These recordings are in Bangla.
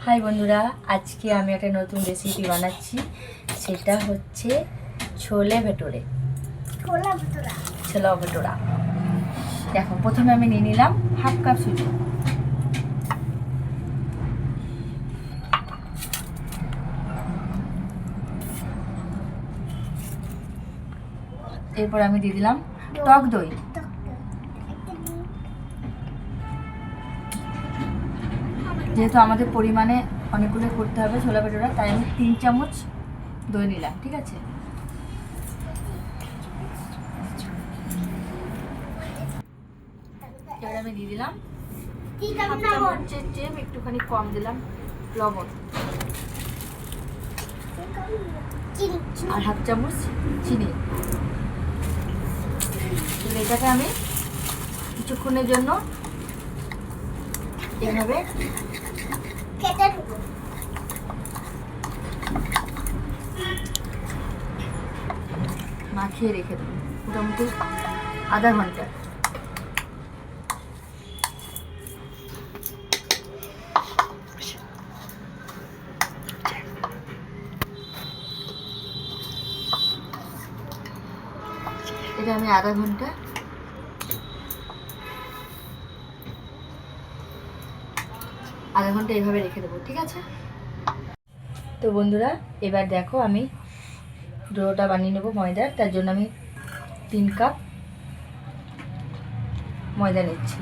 হাই বন্ধুরা, আজকে আমি একটা নতুন রেসিপি বানাচ্ছি। সেটা হচ্ছে ছোলা ভটোরে। দেখো, প্রথমে আমি নিয়ে নিলাম হাফ কাপ সুজি। এরপর আমি দিয়ে দিলাম টক দই। যেহেতু আমাদের পরিমাণে অনেকগুলো করতে হবে ছোলা ভটোরা, তাই আমি 3 চামচ দই নিলাম। ঠিক আছে, এবার আমি দিয়ে দিলাম হাফ চামচের চেয়ে একটুখানি কম দিলাম লবণ, আর হাফ চামচ চিনি। এটাকে আমি কিছুক্ষণের জন্য এভাবে মাখিয়ে রেখে দেবো মোটামুটি আধা ঘন্টা। এটা আমি আধা ঘন্টা এইভাবে রেখে দেবো। ঠিক আছে, তো বন্ধুরা এবার দেখো আমি ডোটা বানিয়ে নেবো ময়দার। তার জন্য আমি 3 কাপ ময়দা নিচ্ছি।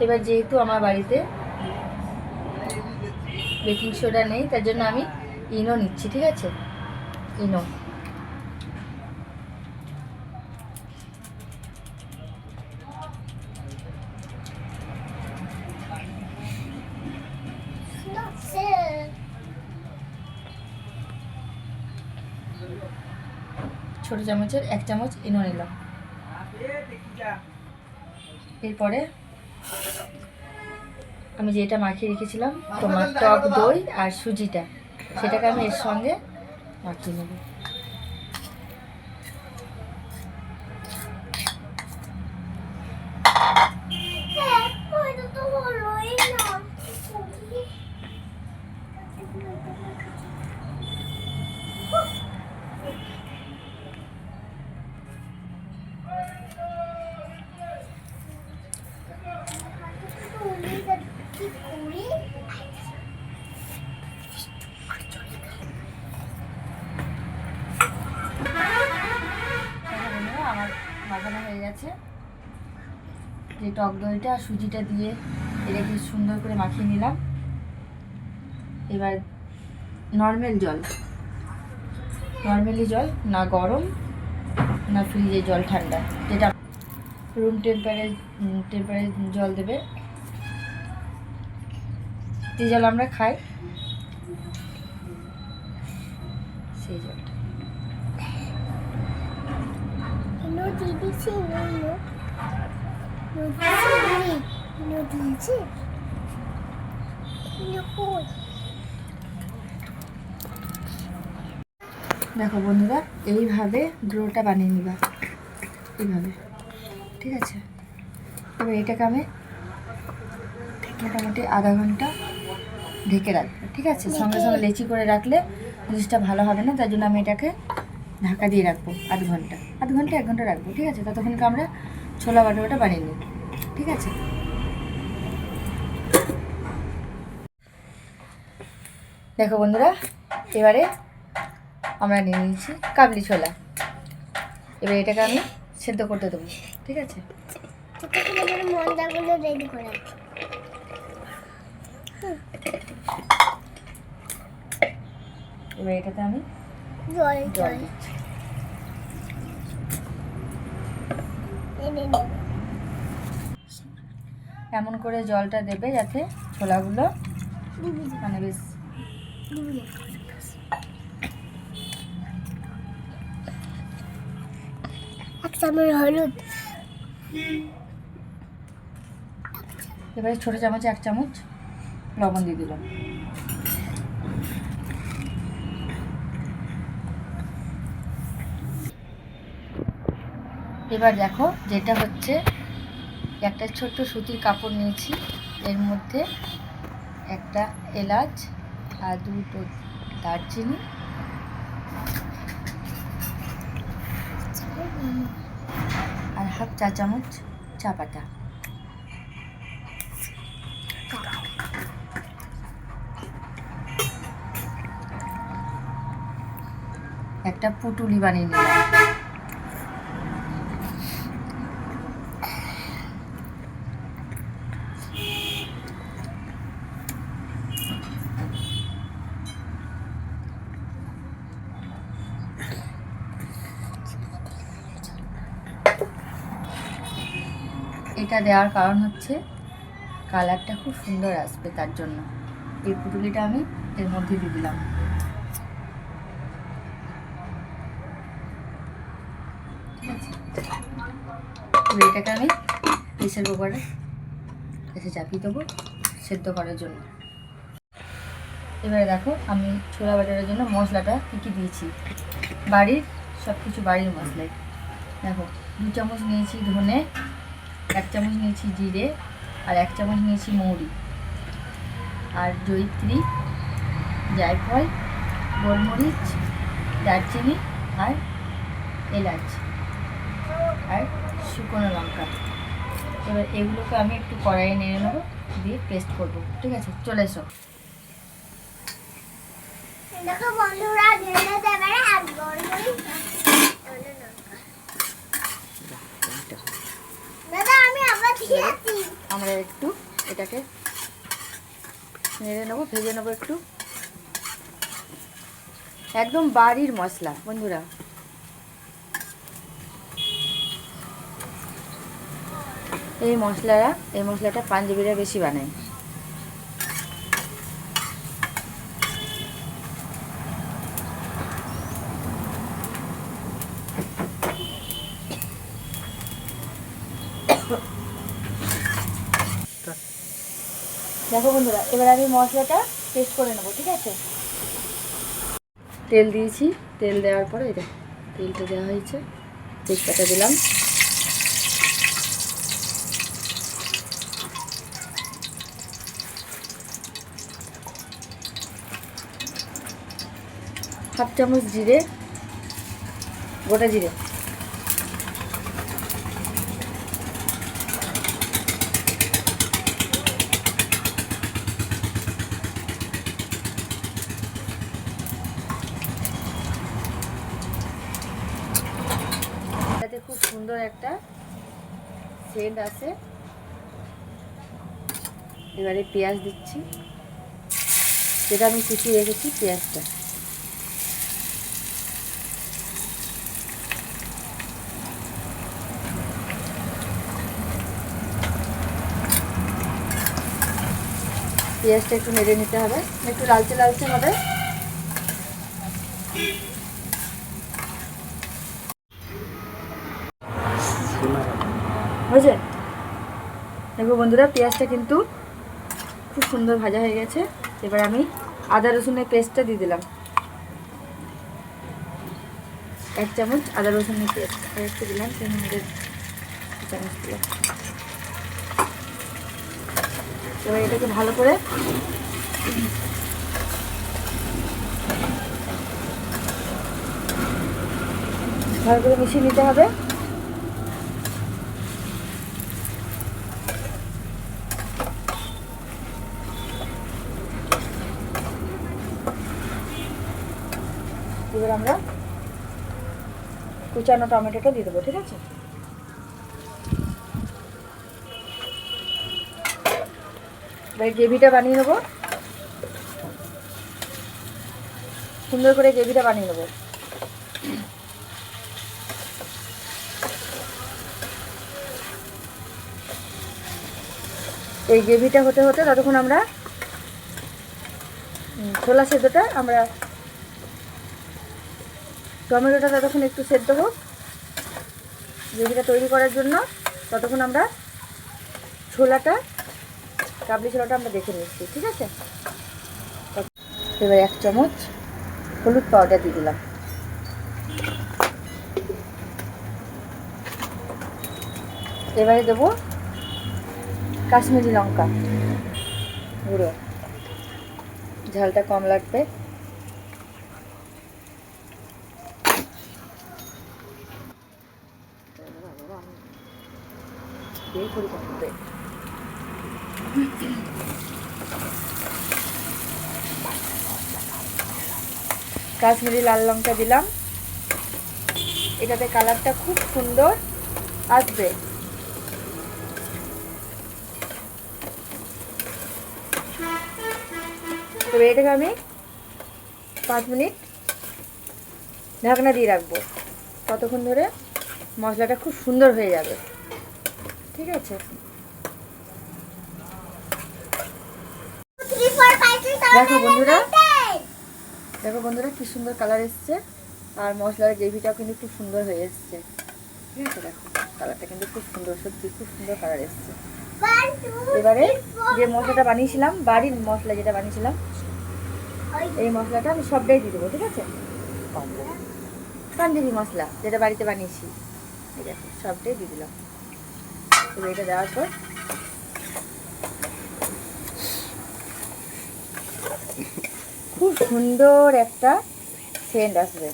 এবার যেহেতু আমার বাড়িতে বেকিং সোডা নেই, তার জন্য আমি ইনো নিচ্ছি। ঠিক আছে, ইনো। ছোট চামচের 1 চামচ ইনো নিলাম। এরপরে আমি যেটা মাখিয়ে রেখেছিলাম তোমার টক দই আর সুজিটা, সেটাকে আমি এর সঙ্গে মাখিয়ে নেব। আমার মাখানো হয়ে গেছে। যে টক দইটা আর সুজিটা দিয়ে এটাকে সুন্দর করে মাখিয়ে নিলাম। এবার নর্মালি জল, না গরম না ফ্রিজে জল, ঠান্ডা, যেটা রুম টেম্পারেচার জল দেবে। যে জল আমরা খাই সেই জলটা। দেখো বন্ধুরা, এইভাবে ডোটা বানিয়ে নিবা, এইভাবে। ঠিক আছে, এবার এটাকে আমি মোটামুটি আধা ঘন্টা ঢেকে রাখবো। ঠিক আছে, সঙ্গে সঙ্গে লেচি করে রাখলে জিনিসটা ভালো হবে না, তার জন্য আমি এটাকে ঢাকা দিয়ে রাখবো আধ ঘন্টা 1 ঘন্টা রাখবো। ঠিক আছে, ততক্ষণকে আমরা ছোলা ভটোরাটা বানিয়ে নিই। ঠিক আছে, দেখো বন্ধুরা, এবারে আমরা নিয়ে নিয়েছি কাবলি ছোলা। এবার এটাকে আমি সেদ্ধ করতে দেবো। ঠিক আছে, এবার এটাতে আমি জল দিচ্ছি। এমন করে জলটা দেবে যাতে ছোলাগুলো মানে বেশ এক চামচ হলুদ, এবারে ছোটো চামচে 1 চামচ লবণ দিয়ে দিলাম। এবার দেখো যেটা হচ্ছে, একটা ছোট্ট সুতির কাপড় নিয়েছি, এর মধ্যে একটা এলাচ আর 2টো দারচিনি আর 1/2 চা চামচ চা পাতা, একটা পুটুলি বানিয়ে নিলাম। এটা দেওয়ার কারণ হচ্ছে কালারটা খুব সুন্দর আসবে, তার জন্য এই পুটুলিটা আমি এর মধ্যে দিয়ে দিলাম। ঠিক আছে, এটাকে আমি প্রেসার কুকারে এসে চাপিয়ে দেবো সেদ্ধ করার জন্য। এবারে দেখো আমি ছোলা বাটারের জন্য মশলাটা কী কী দিয়েছি, বাড়ির সব কিছু বাড়ির মশলাই। দেখো 2 চামচ নিয়েছি ধনে, 1 চামচ নিয়েছি জিরে, আর 1 চামচ নিয়েছি মৌরি, আর জয়িত্রী, জায়ফল, গোলমরিচ, দারচিনি আর এলাচ আর শুকনো লঙ্কা। এবার এগুলোকে আমি একটু কড়াইয়ে নেড়ে নেবো, দিয়ে পেস্ট করবো। ঠিক আছে, চলে এসো। দেখো বন্ধুরা, ধনে দেবারে আর গোলমরিচ, দাদা আমি আবার দিয়েছি। আমরা একটু এটাকে নেড়ে নেবো, ভেজে নেবো একটু। একদম বাড়ির মশলা বন্ধুরা। এই মশলাটা পাঞ্জাবিরা বেশি বানায়। দেখো বন্ধুরা, এবার আমি মশলাটা পেস্ট করে নেবো। ঠিক আছে, তেল দিয়েছি, তেল দেওয়ার পরে এটা তেলটা দেওয়া হয়েছে, তেজপাতা দিলাম, হাফ চামচ জিরে, গোটা জিরে, এটাতে খুব সুন্দর একটা সেন্ট আছে। এবারে পেঁয়াজ দিচ্ছি, যেটা আমি কুচিয়ে রেখেছি পেঁয়াজটা। পেঁয়াজটা একটু নেড়ে নিতে হবে, একটু লালচে লালচে হবে। বুঝলে, দেখো বন্ধুরা পেঁয়াজটা কিন্তু খুব সুন্দর ভাজা হয়ে গেছে। এবার আমি আদা রসুনের পেস্টটা দিয়ে দিলাম, 1 চামচ আদা রসুনের পেস্ট একটু দিলাম, 3 চামচ দিলাম। এবার এটাকে ভালো করে মিশিয়ে নিতে হবে। এবার আমরা কুচানো টমেটোটা দিয়ে দেবো। ঠিক আছে, এবার গ্রেভিটা বানিয়ে নেবো, সুন্দর করে গ্রেভিটা বানিয়ে নেবো। এই গ্রেভিটা হতে হতে ততক্ষণ আমরা ছোলা সেদ্ধটা আমরা টমেটোটা ততক্ষণ একটু সেদ্ধ হোক গ্রেভিটা তৈরি করার জন্য, ততক্ষণ আমরা কাবলি ছোলাটা আমরা দেখে নিচ্ছি, ঠিক আছে। এবার 1 চামচ হলুদ পাউডার দিয়ে দিলাম। এবারে দেবো কাশ্মীরি লঙ্কা গুঁড়ো, ঝালটা কম লাগবে। কাশ্মীরি লাল লঙ্কা দিলাম, এটাতে কালারটা খুব সুন্দর আসবে। তবে এটাকে আমি 5 মিনিট ঢাকনা দিয়ে রাখবো, ততক্ষণ ধরে মশলাটা খুব সুন্দর হয়ে যাবে, ঠিক আছে। দেখো বন্ধুরা কি সুন্দর কালার এসছে, আর মশলার গ্রেভিটাও কিন্তু খুব সুন্দর হয়ে এসছে, ঠিক আছে। দেখো কালারটা কিন্তু খুব সুন্দর, সত্যি খুব সুন্দর কালার এসছে। এবারে যে মশলাটা বানিয়েছিলাম, বাড়ির মশলা যেটা বানিয়েছিলাম, এই মশলাটা আমি সবটাই দিয়ে দেবো, ঠিক আছে। পাঞ্জাবি মশলা যেটা বাড়িতে বানিয়েছি, এই দেখো সবটাই দিয়ে দিলাম। এবার এটা দেওয়ার পর খুব সুন্দর একটা সেন্ট আসবে,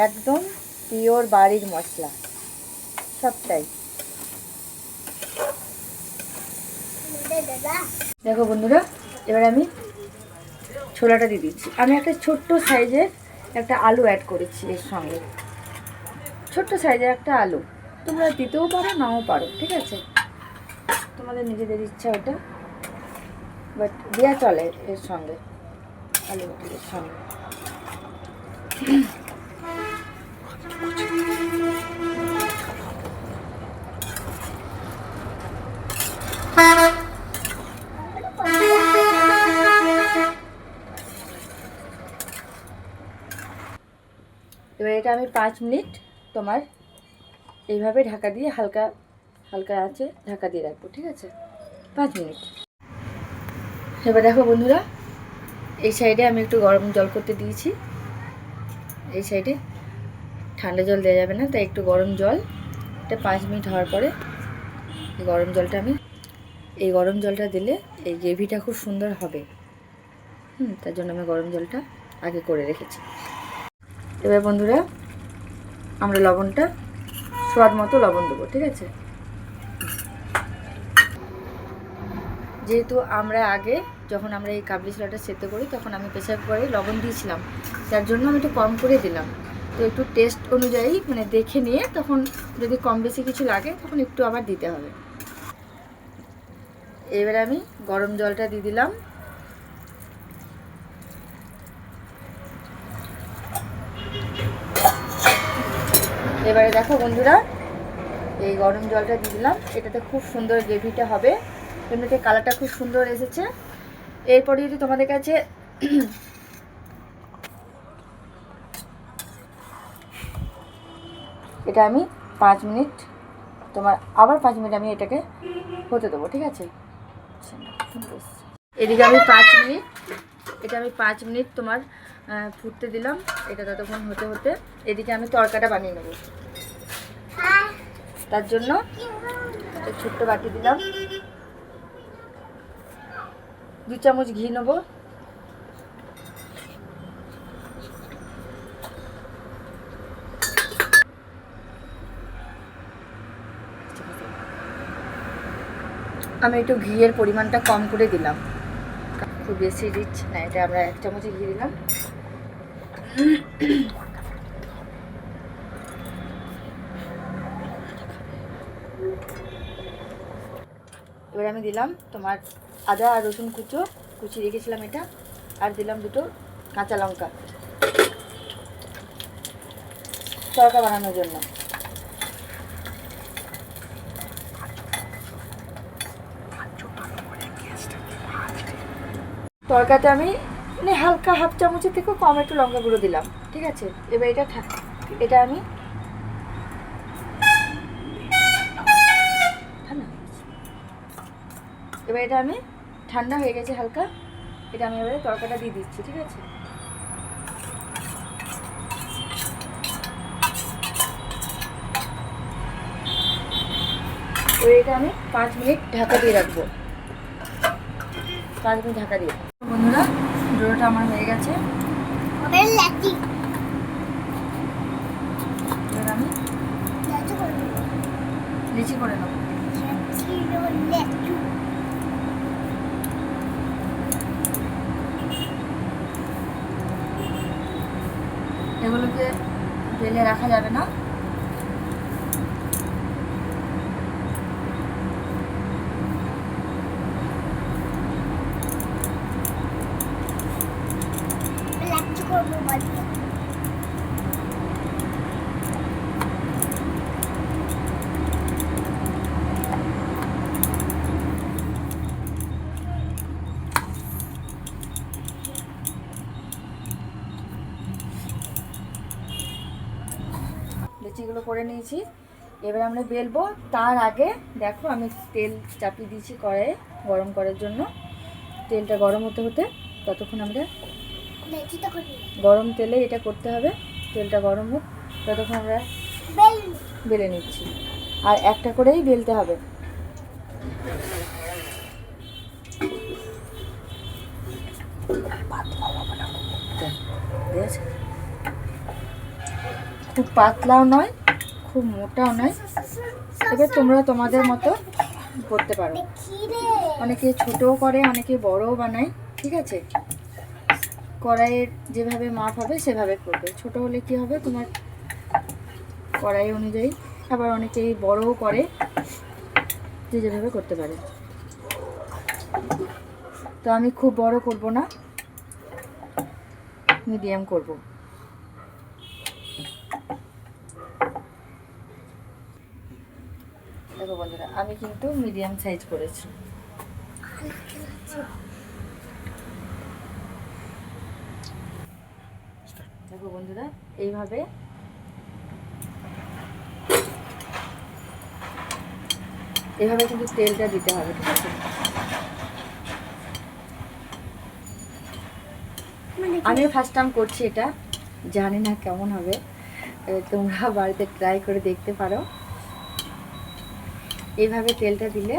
একদম পিওর বাড়ির মশলা সবটাই। দেখো বন্ধুরা, এবার আমি ছোলাটা দিয়ে দিচ্ছি। আমি একটা ছোট্ট সাইজের একটা আলু অ্যাড করেছি এর সঙ্গে, ছোট্ট সাইজের একটা আলু, তোমরা দিতেও পারো নাও পারো, ঠিক আছে, তোমাদের নিজেদের ইচ্ছা ওটা, বাট দেওয়া চলে এর সঙ্গে, আলু এর সঙ্গে। এবার এটা আমি 5 মিনিট তোমার এইভাবে ঢাকা দিয়ে হালকা হালকা আছে ঢাকা দিয়ে রাখবো, ঠিক আছে, 5 মিনিট। এবার দেখো বন্ধুরা, এই সাইডে আমি একটু গরম জল করতে দিয়েছি, এই সাইডে ঠান্ডা জল দেওয়া যাবে না, তাই একটু গরম জল, এটা 5 মিনিট হওয়ার পরে গরম জলটা এই গরম জলটা দিলে এই গ্রেভিটা খুব সুন্দর হবে, তার জন্য আমি গরম জলটা আগে করে রেখেছি। এবার বন্ধুরা আমরা লবণটা স্বাদ মতো লবণ দেবো, ঠিক আছে। যেহেতু আমরা আগে যখন আমরা এই কাবলি ছোলাটা সেদ্ধ করি তখন আমি প্রেসার কুকারে লবণ দিয়েছিলাম, তার জন্য আমি একটু কম করে দিলাম। তো একটু টেস্ট অনুযায়ী মানে দেখে নিয়ে তখন যদি কম বেশি কিছু লাগে তখন একটু আবার দিতে হবে। এবারে আমি গরম জলটা দিয়ে দিলাম, এবারে দেখো বন্ধুরা এই গরম জলটা দিয়ে দিলাম, এটাতে খুব সুন্দর গ্রেভিটা হবে, এমনিতে কালারটা খুব সুন্দর এসেছে। এরপরে যদি তোমাদের কাছে এটা আমি 5 মিনিট আবার 5 মিনিট আমি এটাকে হতে দেবো, ঠিক আছে। এদিকে আমি 5 মিনিট তোমার ফুটতে দিলাম, এটা ততক্ষণ হতে হতে এদিকে আমি তরকাটা বানিয়ে নেব। তার জন্য একটা ছোট্ট বাটি দিলাম, 2 চামচ ঘি নেব, আমি একটু ঘিয়ের পরিমাণটা কম করে দিলাম, খুব বেশি রিচ না, এটা আমরা 1 চামচ ঘি দিলাম। এবার আমি দিলাম তোমার আদা আর রসুন কুচি রেখেছিলাম এটা, আর দিলাম 2টো কাঁচা লঙ্কা তরকা বানানোর জন্য। তরকাতে আমি মানে হালকা হাফ চামচের থেকেও কম একটু লঙ্কা গুঁড়ো দিলাম, ঠিক আছে। এবার এটা আমি ঠান্ডা হয়ে গেছে হালকা, এটা আমি এবারে তরকাটা দিয়ে দিচ্ছি, ঠিক আছে। এবার এটা আমি 5 মিনিট ঢাকা দিয়ে রাখবো, 5 মিনিট ঢাকা দিয়ে। বন্ধুরা ডোটা আমার হয়ে গেছে, এবার আমি লিচি করে নেবো। এগুলোকে বেলে রাখা যাবে না, লিচিগুলো করে নিয়েছি। এবার আমরা বেলবো, তার আগে দেখো আমি তেল চাপিয়ে দিয়েছি কড়াইয়ে গরম করার জন্য। তেলটা গরম হতে হতে ততক্ষণ আমরা গরম তেলে এটা করতে হবে, তেলটা গরম হোক ততক্ষণ আমরা বেলে নিচ্ছি। আর একটা করেই বেলতে হবে। খুব পাতলাও নয়, খুব মোটাও নয়। এবার তোমরা তোমাদের মতো করতে পারো, অনেকে ছোটও করে, অনেকে বড়ও বানায়, ঠিক আছে। কড়াইয়ের যেভাবে মাপ হবে সেভাবে করবে। ছোট হলে কি হবে তোমার কড়াই অনুযায়ী, আবার অনেকেই বড়ও করে, যে যেভাবে করতে পারে। তো আমি খুব বড় করব না, মিডিয়াম করব। দেখো বন্ধুরা আমি কিন্তু মিডিয়াম সাইজ করেছি। দেখো বন্ধুরা এইভাবে কিন্তু তেলটা দিতে হবে, ঠিক আছে। আমি ফার্স্ট টাইম করছি এটা, জানি না কেমন হবে, তোমরা বাড়িতে ট্রাই করে দেখতে পারো। এইভাবে তেলটা দিলে,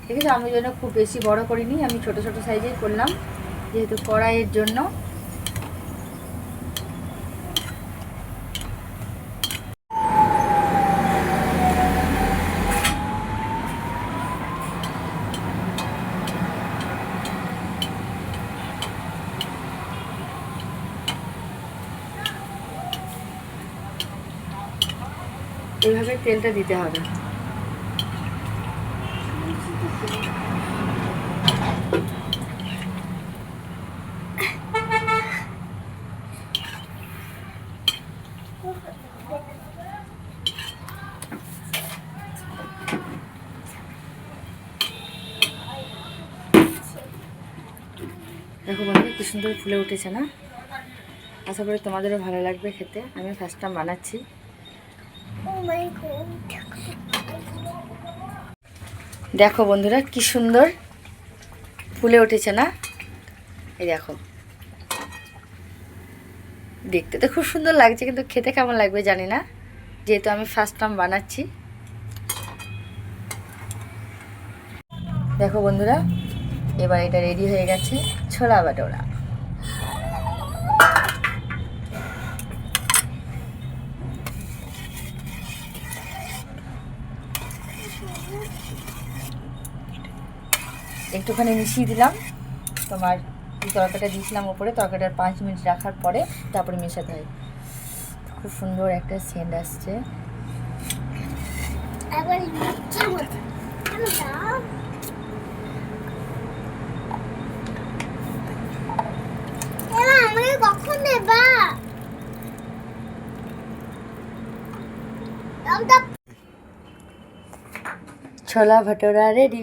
ঠিক আছে। আমি জন্য খুব বেশি বড় করিনি, আমি ছোট ছোট সাইজেই করলাম, যেহেতু কড়াইয়ের জন্য। এইভাবে তেলটা দিতে হবে। দেখো বন্ধু কি সুন্দর ফুলে উঠেছে না? আশা করি তোমাদেরও ভালো লাগবে খেতে। আমি ফার্স্ট টাইম বানাচ্ছি। দেখো বন্ধুরা কি সুন্দর ফুলে উঠেছে না? এই দেখো, দেখতে তো খুব সুন্দর লাগছে, কিন্তু খেতে কেমন লাগবে জানি না, যেহেতু আমি ফার্স্ট টাইম বানাচ্ছি। দেখো বন্ধুরা এবার এটা রেডি হয়ে গেছে, ছোলা ভাটোরা। একটুখানি মিশিয়ে দিলাম, তোমার তরকারিটা দিয়েছিলাম উপরে, তরকারিটার 5 মিনিট রাখার পরে তারপরে মেশাতে হয়। খুব সুন্দর একটা সেন্ট আসছে। ছোলা ভাটোরা রেডি।